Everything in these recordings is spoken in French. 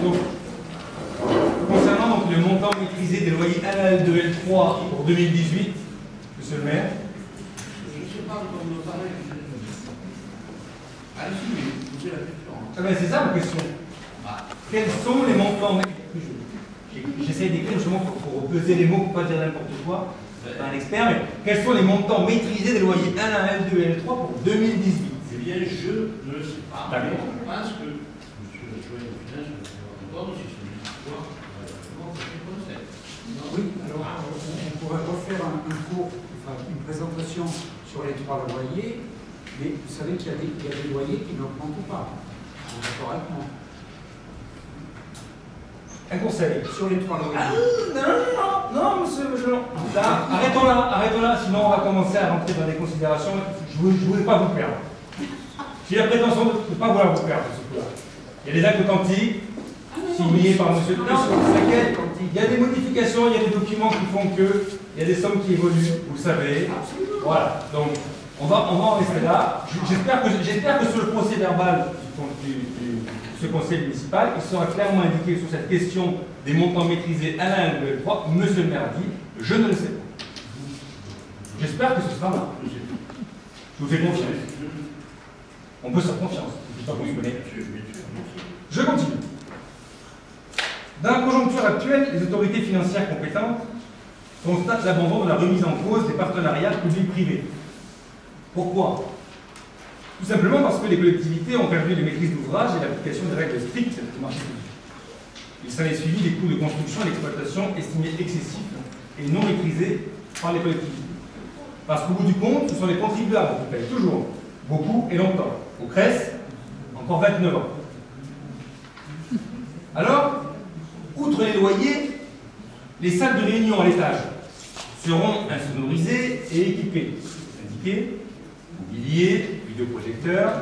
Donc, concernant donc, le montant maîtrisé des loyers L1, L2, L3 pour 2018, monsieur le maire. Ah ben c'est ça ma question. Quels sont les montants? J'essaie d'écrire justement pour peser les mots, pour ne pas dire n'importe quoi, un expert, mais quels sont les montants maîtrisés des loyers L1, L2 et L3 pour 2018? Eh bien, je ne le sais pas. D'accord. Je pense que monsieur le joint de finance va répondre si c'est une histoire. Oui, alors on pourrait refaire un cours, enfin une présentation sur les 3 loyers, mais vous savez qu'il y a des loyers qui n'augmentent pas. Vous êtes d'accord avec moi? Un conseil. Sur les 3 loyers. Ah, non, monsieur, non. Là, arrêtons là, sinon on va commencer à rentrer dans des considérations. Je ne voulais pas vous perdre. J'ai la prétention de ne pas vouloir vous perdre, ce coup-là. Il y a des actes authentiques, signés par monsieur le président. Il y a des modifications, il y a des documents qui font que, il y a des sommes qui évoluent, vous le savez. Voilà, donc on va en rester là. J'espère que sur le procès verbal de ce conseil municipal, il sera clairement indiqué sur cette question des montants maîtrisés à l'un et à l'autre. Monsieur le maire a dit, je ne le sais pas. J'espère que ce sera là. Je vous fais confiance. On peut se faire confiance. Je continue. Dans la conjoncture actuelle, les autorités financières compétentes constatent l'abandon de la remise en cause des partenariats publics-privés. Pourquoi? Tout simplement parce que les collectivités ont perdu les maîtrises d'ouvrage et l'application des règles strictes du marché public. Il s'en est suivi des coûts de construction et d'exploitation estimés excessifs et non maîtrisés par les collectivités. Parce qu'au bout du compte, ce sont les contribuables qui payent toujours, beaucoup et longtemps. Au CRES, encore 29 ans. Alors, outre les loyers, les salles de réunion à l'étage seront insonorisées et équipées. Indiquées, mobilier, vidéoprojecteurs,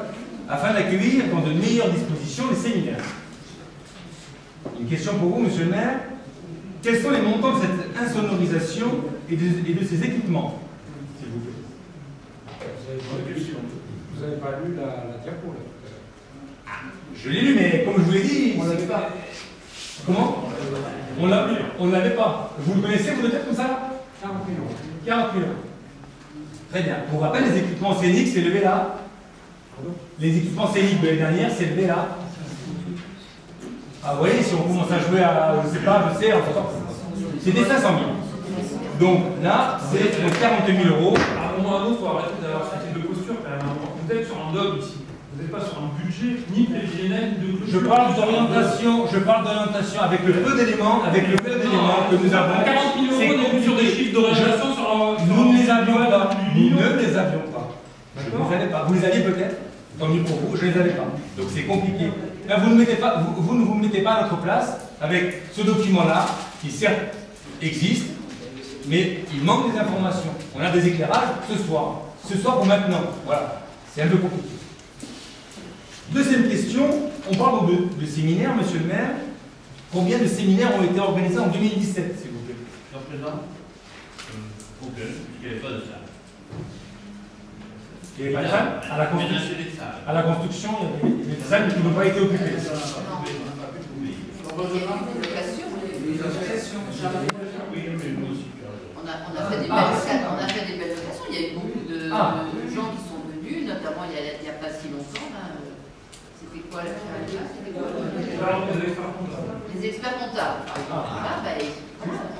afin d'accueillir dans de meilleures dispositions les séminaires. Une question pour vous, monsieur le maire. Quels sont les montants de cette insonorisation et de ces équipements, s'il vous plaît? Vous n'avez pas lu la diapo là tout à l'heure? Je l'ai lu, mais comme je vous l'ai dit, on ne l'avait pas. Comment? On ne l'avait pas. Vous le connaissez, vous le faites comme ça? 40 000 euros. 40 000 euros. Très bien. Pour rappel, les équipements scéniques, c'est levé là. Les équipements scéniques de l'année dernière, c'est levé là. Ah, vous voyez, si on commence à jouer à, je sais pas, je sais, c'était 500 000. Donc là, c'est 40 000 euros. À un moment ou à un autre, il faut arrêter d'avoir ce type de posture quand même. Vous êtes sur un dogme ici. Vous n'êtes pas sur un budget, ni prévisionnel, ni de clôture. Je parle d'orientation avec le peu d'éléments, que nous avons. 40 000 euros donc sur des chiffres d'orientation sur un. Nous ne les avions pas. Nous ne les avions pas. Vous les avez pas. Vous les aviez peut-être. Tant mieux pour vous, je ne les avais pas. Donc c'est compliqué. Là, vous ne vous mettez pas à notre place avec ce document-là, qui certes existe, mais il manque des informations. On a des éclairages ce soir. Ce soir ou maintenant. Voilà. C'est un peu compliqué. Deuxième question, on parle de séminaires, monsieur le maire. Combien de séminaires ont été organisés en 2017, s'il vous plaît? Jusqu'à présent, aucun, puisqu'il n'y avait pas de salle. Il n'y avait pas de salle à la construction. À la construction, il y avait des salles qui n'ont pas été occupées. On a fait des belles locations. Il y a eu beaucoup de gens qui sont venus, notamment il n'y a pas si longtemps. C'était quoi la les experts comptables. Là,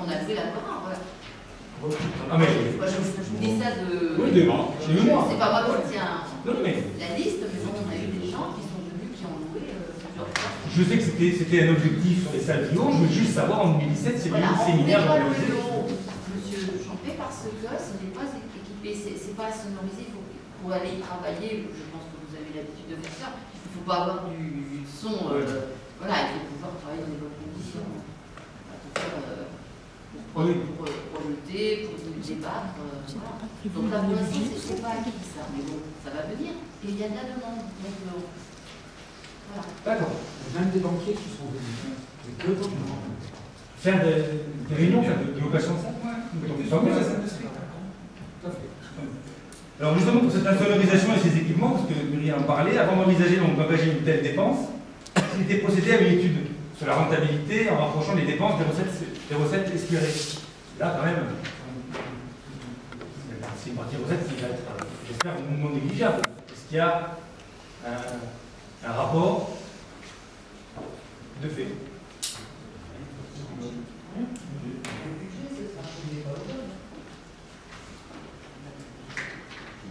on a fait la part. Voilà. Ah, mais... Moi, je vous dis ça de. Oui, c'est pas moi qui tiens la liste, mais bon, on a eu des gens qui sont venus, qui ont loué plusieurs fois. Je sais que c'était un objectif sur les salles du haut. Je veux juste savoir en 2017 s'il y a eu des séminaires organisés. Monsieur Champé, parce que ce n'est pas équipé, c'est pas sonorisé. Pour aller y travailler, je pense que vous avez l'habitude de faire ça. Il ne faut pas avoir du son. Voilà, il faut pouvoir travailler dans des bonnes conditions. Pour lutter, pour débattre. Voilà. Donc là, pour l'instant, c'est pas acquis ça. Mais bon, ça va venir. Et il y a de la demande. Donc, voilà. D'accord. Même des banquiers qui sont venus. Faire des réunions, faire des locations de salle. Alors justement pour cette insonorisation et ces équipements, parce que Muriel en parlait, avant d'envisager d'engager une telle dépense, il était procédé à une étude sur la rentabilité en rapprochant les dépenses des recettes espérées. Là, quand même, c'est une partie recette qui va être, j'espère, non négligeable. Est-ce qu'il y a un rapport de fait?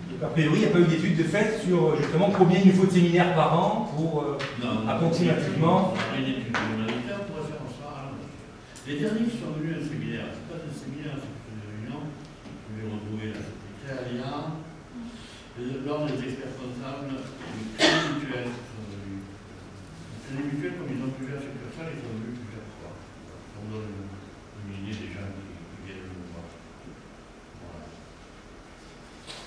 Donc, a priori, il n'y a pas eu d'étude de fait sur justement combien il nous faut de séminaires par an pour approximativement. Une étude humanitaire pourrait faire ça. Les derniers qui sont venus à un séminaire, c'est pas des séminaires, c'est une réunion, je vais retrouver là, c'était très alliant. Lors des experts comptables, les crédits mutuels qui sont venus. Les crédits mutuels, comme ils ont plusieurs succursales, ils sont venus plusieurs fois. On donne une idée des gens qui viennent nous voir. Voilà.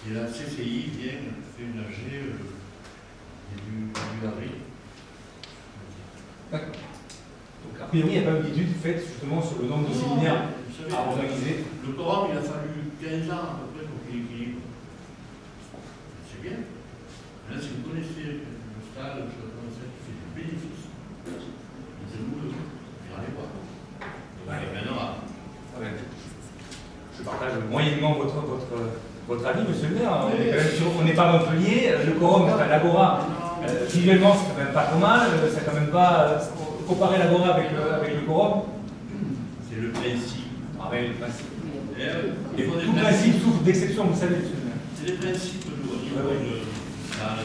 Et la CCI vient faire une AG début avril. D'accord. Donc, a priori, il n'y a pas eu d'étude faite justement sur le nombre de séminaires à organiser. Le quorum, il a fallu 15 ans à peu près pour qu'il équilibre. C'est bien. Là, si vous connaissez le stade, je connaissais qui fait du bénéfice. C'est vous, allez voir. Donc, maintenant, je partage moyennement votre avis, monsieur le maire. On n'est pas Montpellier, le quorum, enfin, l'agora, visuellement, c'est quand même pas trop mal. C'est quand même pas. Comparer l'agora avec le quorum. c'est le principe. Ah, ouais, le principe. Il faut Tout principe souffre d'exception, vous savez, monsieur le maire. c'est des principes au niveau de ça,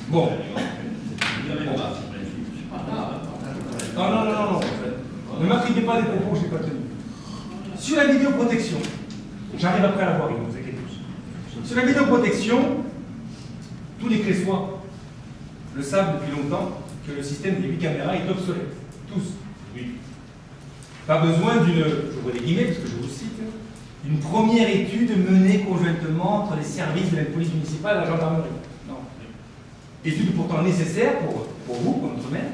Bon. Vous n'avez pas ce principe. C'est pas grave. Non. Ne m'attribuez pas des propos que je n'ai pas tenus. Sur la vidéoprotection, j'arrive après à la voir, ne vous inquiétez pas. Sur la vidéoprotection, tous les Cressois le savent depuis longtemps que le système des 8 caméras est obsolète. Tous. Oui. Pas besoin d'une, j'ouvre les guillemets parce que je vous cite, d'une première étude menée conjointement entre les services de la police municipale et la gendarmerie. Non. Étude pourtant nécessaire pour vous, pour notre maire,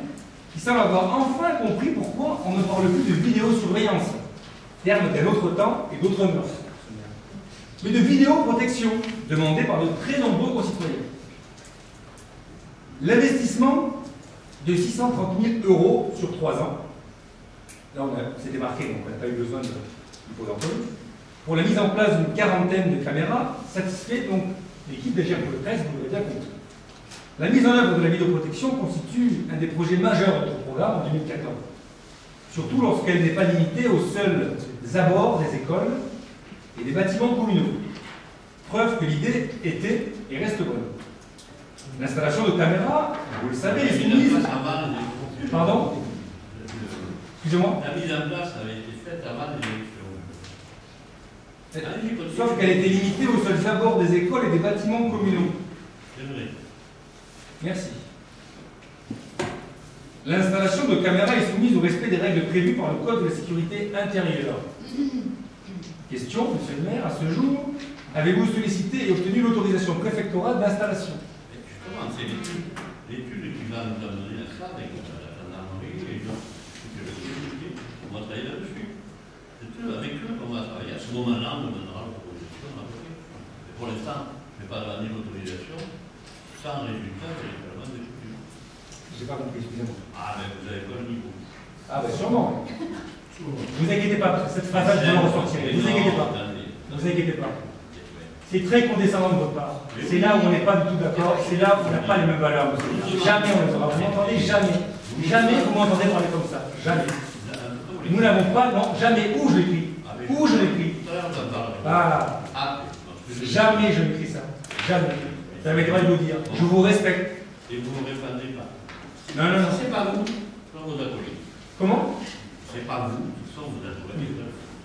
qui semble avoir enfin compris pourquoi on ne parle plus de vidéosurveillance, terme d'un autre temps et d'autres mœurs, mais de vidéoprotection, demandée par de très nombreux concitoyens. L'investissement de 630 000 € sur 3 ans, là c'était marqué, donc on n'a pas eu besoin de pause en commun, pour la mise en place d'une quarantaine de caméras, satisfait donc l'équipe d'Agir pour le 13, vous l'avez bien compris. La mise en œuvre de la vidéoprotection constitue un des projets majeurs de notre programme en 2014, surtout lorsqu'elle n'est pas limitée aux seuls abords des écoles et des bâtiments communaux. Preuve que l'idée était et reste bonne. L'installation de caméras, vous le savez, est soumise. Pardon? Excusez-moi. La mise en place avait été faite avant les élections. Sauf qu'elle était limitée aux seuls abords des écoles et des bâtiments communaux. C'est vrai. Merci. L'installation de caméras est soumise au respect des règles prévues par le Code de la sécurité intérieure. Question, monsieur le maire, à ce jour, avez-vous sollicité et obtenu l'autorisation préfectorale d'installation? Justement, c'est l'étude qui va nous amener à ça avec la gendarmerie et les gens. On va travailler là-dessus. C'est avec eux qu'on va travailler. À ce moment-là, on donnera l'autorisation. Mais pour l'instant, je ne vais pas donner l'autorisation sans résultat véritablement d'étude. Je n'ai pas compris, excusez-moi. Ah, mais vous n'avez pas le niveau. Ah, ben sûrement. Vous inquiétez pas, parce que cette phrase-là, je vais en ressortir. Vous inquiétez pas. Vous inquiétez pas. C'est très condescendant de votre part. C'est là où on n'est pas du tout d'accord. C'est là où on n'a pas les mêmes valeurs, monsieur. Jamais on les aura. Vous m'entendez? Jamais. Jamais vous m'entendez parler comme ça. Jamais. Nous n'avons pas, non, jamais. Où je l'écris? Où je l'écris? Voilà. Jamais je n'écris ça. Jamais. Ça m'étonnerait de vous dire. Je vous respecte. Et vous ne répondez pas. Non. C'est pas vous, ce sont vos acolytes. Comment? C'est pas vous, ce sont vos acolytes.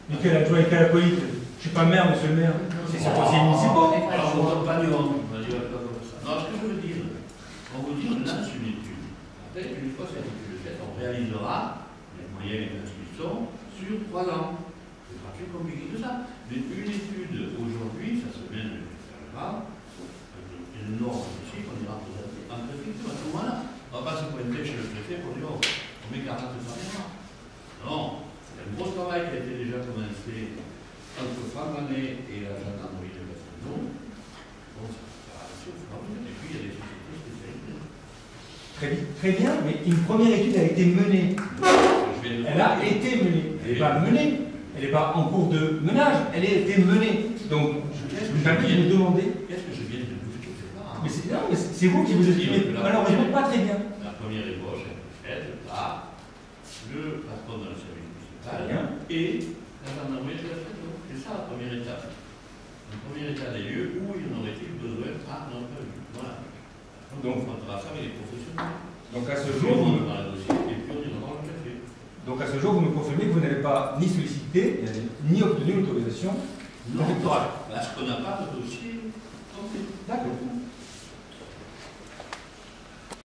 Mais quel adjoint et quel acolyte? Je ne suis pas maire, monsieur le maire. C'est sur conseiller municipaux. Alors, vos compagnons, on va dire pas comme ça. Non, ce que je veux dire, on vous dit, on lance une étude. Après, une fois cette étude faite, on réalisera les moyens d'inscription sur 3 ans. C'est pas plus compliqué que ça. Mais une étude aujourd'hui, ça se vient de faire une norme ici qu'on ira présenter en préfecture. À ce moment-là, on ne va pas se pointer chez le préfet pour dire oh, on met 40 caméras. Non, c'est un gros travail qui a été déjà commencé entre Franck-Manet et la gendarmerie de Castelnau. Bon, ça va, et puis il y a des sociétés spécialisées. Très bien, mais une première étude a été menée. Elle a été menée. Elle n'est pas menée. Elle n'est pas en cours de menage. Elle a été menée. Donc, je vous invite à me demander. Qu'est-ce que je viens de vous dire? Mais c'est vous qui vous exprimez malheureusement pas très bien. La première ébauche a été faite par le patron de la service municipal et la gendarmerie de la Château. C'est ça la première étape. Le premier état des lieux où il en aurait-il besoin à notre vue. Voilà. Donc on fera ça avec les professionnels. Donc à ce Puis jour, on dans le dossier et puis on ira dans le café. donc à ce jour, vous me confirmez que vous n'avez pas ni sollicité, ni obtenu l'autorisation Non, parce qu'on n'a pas de dossier complet. D'accord.